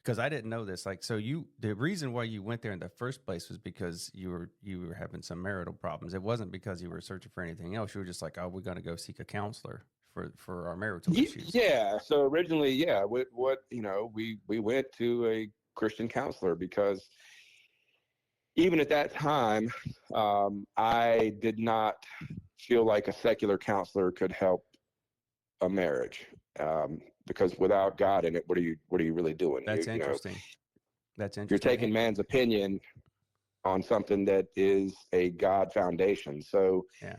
because I didn't know this. Like, so the reason why you went there in the first place was because you were having some marital problems. It wasn't because you were searching for anything else. You were just like, oh, we're going to go seek a counselor for our marital issues. Yeah. So originally, yeah, what we went to a Christian counselor because even at that time, I did not feel like a secular counselor could help a marriage, because without God in it, what are you really doing? That's interesting. That's You're interesting. taking man's opinion on something that is a God foundation. So, Yeah.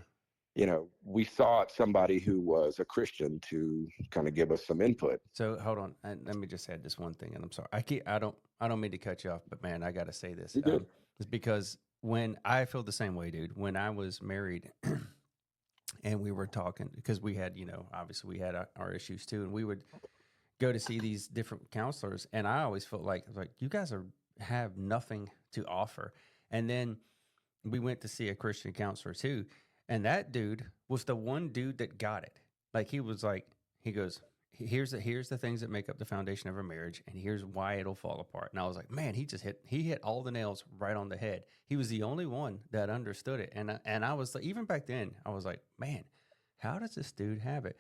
we sought somebody who was a Christian to kind of give us some input. So hold on, and let me just add this one thing, and I'm sorry. I don't mean to cut you off, but man, I got to say this. You're good. It's because when I feel the same way, dude. When I was married, and we were talking because we had, obviously we had our issues too, and we would go to see these different counselors, and I always felt like you guys have nothing to offer. And then we went to see a Christian counselor too, and that dude was the one dude that got it. Like he goes, here's the things that make up the foundation of a marriage, and here's why it'll fall apart. And I was like, man, he hit all the nails right on the head. He was the only one that understood it, and I was like, even back then, I was like, man, how does this dude have it?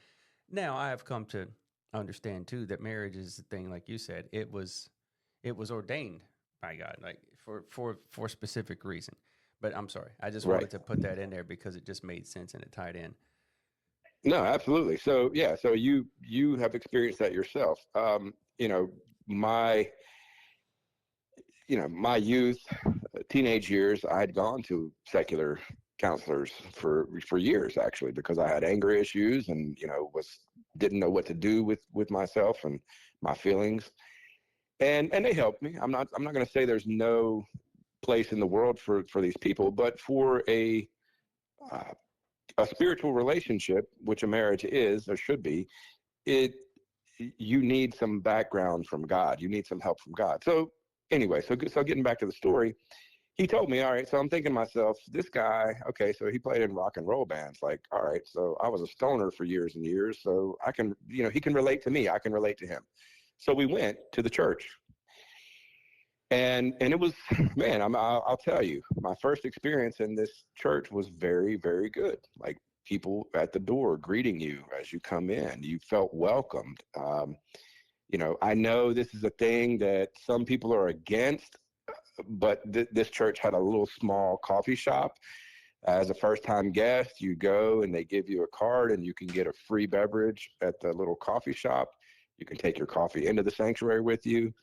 Now I have come to understand too that marriage is the thing, like you said, it was ordained by God, like for a specific reason. But I'm sorry, I just Right. wanted to put that in there because it just made sense and it tied in. No, absolutely. So yeah, so you have experienced that yourself. My my youth, teenage years, I had gone to secular counselors for years actually because I had anger issues and was didn't know what to do with myself and my feelings. And they helped me. I'm not going to say there's no place in the world for these people, but for uh, a spiritual relationship, which a marriage is or should be, it you need some background from God. You need some help from God. So anyway, so getting back to the story, he told me, all right, so I'm thinking to myself, this guy, okay, so he played in rock and roll bands. Like, all right, so I was a stoner for years and years. So I can, he can relate to me. I can relate to him. So we went to the church. And it was, man, I'll tell you, my first experience in this church was very, very good. Like people at the door greeting you as you come in, you felt welcomed. I know this is a thing that some people are against, but this church had a little small coffee shop. As a first-time guest, you go and they give you a card and you can get a free beverage at the little coffee shop. You can take your coffee into the sanctuary with you.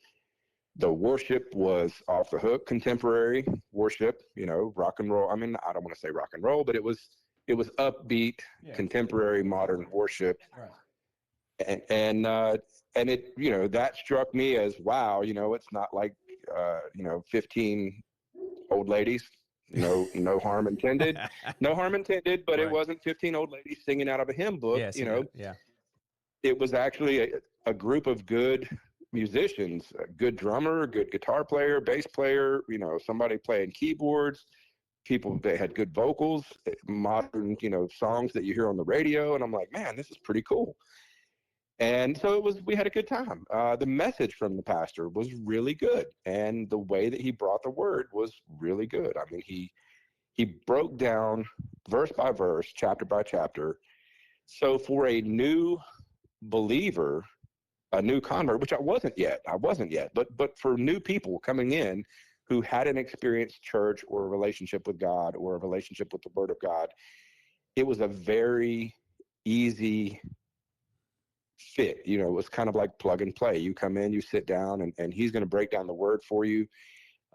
The worship was off the hook, contemporary worship, rock and roll. I mean, I don't want to say rock and roll, but it was upbeat, contemporary, modern worship. Right. And it, that struck me as, wow, it's not like, 15 old ladies, no harm intended, no harm intended, but it Right. wasn't 15 old ladies singing out of a hymn book. Yes. Yeah. It was actually a group of good musicians, a good drummer, a good guitar player, bass player, somebody playing keyboards, people that had good vocals, modern, songs that you hear on the radio. And I'm like, man, this is pretty cool. And so we had a good time. The message from the pastor was really good. And the way that he brought the word was really good. I mean, he broke down verse by verse, chapter by chapter. So for a new believer, a new convert, which I wasn't yet, but for new people coming in who hadn't experienced church or a relationship with God or a relationship with the word of God, it was a very easy fit. It was kind of like plug and play. You come in, you sit down, and he's going to break down the word for you.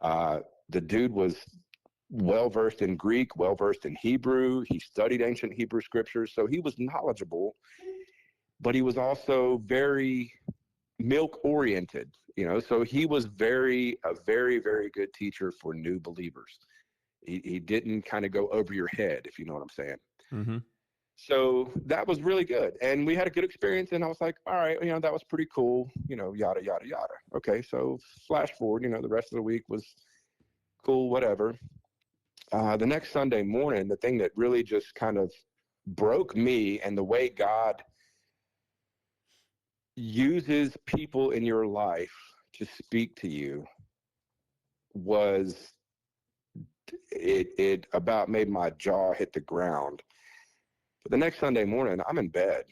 The dude was well-versed in Greek, well-versed in Hebrew. He studied ancient Hebrew scriptures, so he was knowledgeable, but he was also very milk-oriented, so he was a very, very good teacher for new believers. He didn't kind of go over your head, if you know what I'm saying. Mm-hmm. So that was really good. And we had a good experience. And I was like, all right, that was pretty cool, yada, yada, yada. Okay, so flash forward, the rest of the week was cool, whatever. The next Sunday morning, the thing that really just kind of broke me and the way God uses people in your life to speak to you was, it about made my jaw hit the ground. But the next Sunday morning, I'm in bed,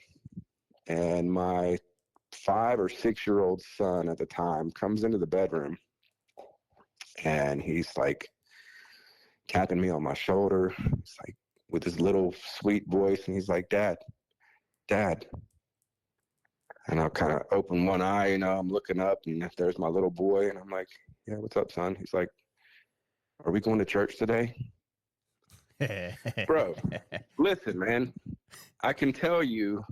and my 5 or 6 year old son at the time comes into the bedroom, and he's like tapping me on my shoulder. It's like with his little sweet voice, and he's like, Dad. And I'll kind of open one eye, I'm looking up, and there's my little boy, and I'm like, yeah, what's up, son? He's like, are we going to church today? Bro, listen, man, I can tell you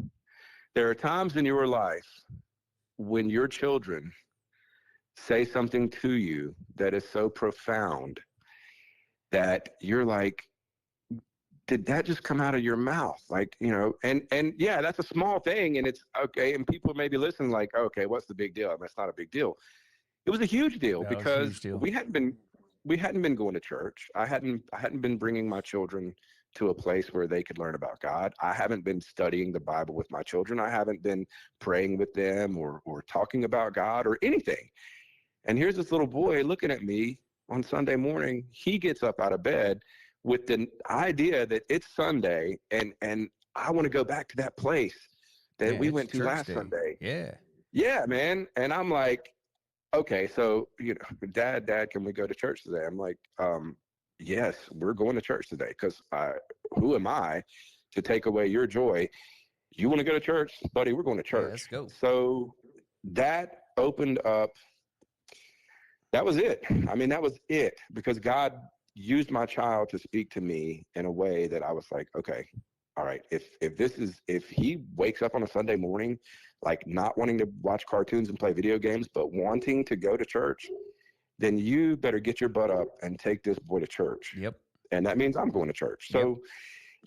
there are times in your life when your children say something to you that is so profound that you're like, did that just come out of your mouth? Like, and yeah, that's a small thing, and it's okay. And people may be listening like, okay, what's the big deal? That's not a big deal. It was a huge deal because we hadn't been going to church. I hadn't been bringing my children to a place where they could learn about God. I haven't been studying the Bible with my children. I haven't been praying with them or talking about God or anything. And here's this little boy looking at me on Sunday morning. He gets up out of bed with the idea that it's Sunday and I want to go back to that place that we went to last Sunday. Yeah. Yeah, man. And I'm like, okay, so, Dad, can we go to church today? I'm like, yes, we're going to church today, because who am I to take away your joy? You want to go to church, buddy? We're going to church. Yeah, let's go. So that opened up. That was it. I mean, that was it, because God used my child to speak to me in a way that I was like, okay, all right, if he wakes up on a Sunday morning, like not wanting to watch cartoons and play video games, but wanting to go to church, then you better get your butt up and take this boy to church. Yep. And that means I'm going to church. So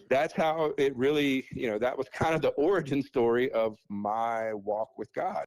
that's how it really, that was kind of the origin story of my walk with God.